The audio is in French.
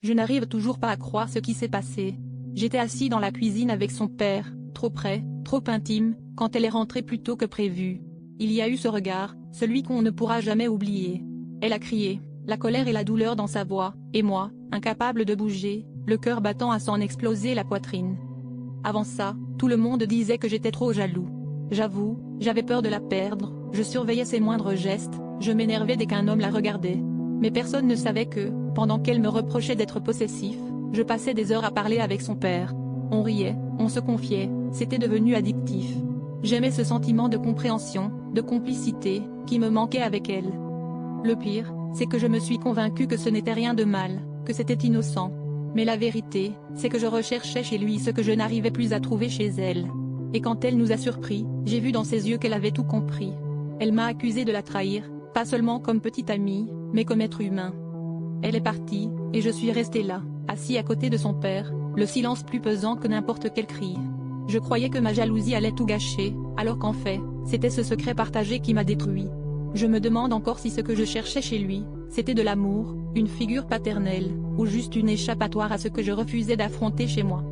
Je n'arrive toujours pas à croire ce qui s'est passé. J'étais assis dans la cuisine avec son père, trop près, trop intime, quand elle est rentrée plus tôt que prévu. Il y a eu ce regard, celui qu'on ne pourra jamais oublier. Elle a crié, la colère et la douleur dans sa voix, et moi, incapable de bouger, le cœur battant à s'en exploser la poitrine. Avant ça, tout le monde disait que j'étais trop jaloux. J'avoue, j'avais peur de la perdre, je surveillais ses moindres gestes, je m'énervais dès qu'un homme la regardait. Mais personne ne savait que, pendant qu'elle me reprochait d'être possessif, je passais des heures à parler avec son père. On riait, on se confiait, c'était devenu addictif. J'aimais ce sentiment de compréhension, de complicité, qui me manquait avec elle. Le pire, c'est que je me suis convaincue que ce n'était rien de mal, que c'était innocent. Mais la vérité, c'est que je recherchais chez lui ce que je n'arrivais plus à trouver chez elle. Et quand elle nous a surpris, j'ai vu dans ses yeux qu'elle avait tout compris. Elle m'a accusé de la trahir, pas seulement comme petite amie, mais comme être humain. Elle est partie, et je suis resté là, assis à côté de son père, le silence plus pesant que n'importe quel cri. Je croyais que ma jalousie allait tout gâcher, alors qu'en fait, c'était ce secret partagé qui m'a détruit. Je me demande encore si ce que je cherchais chez lui, c'était de l'amour, une figure paternelle, ou juste une échappatoire à ce que je refusais d'affronter chez moi.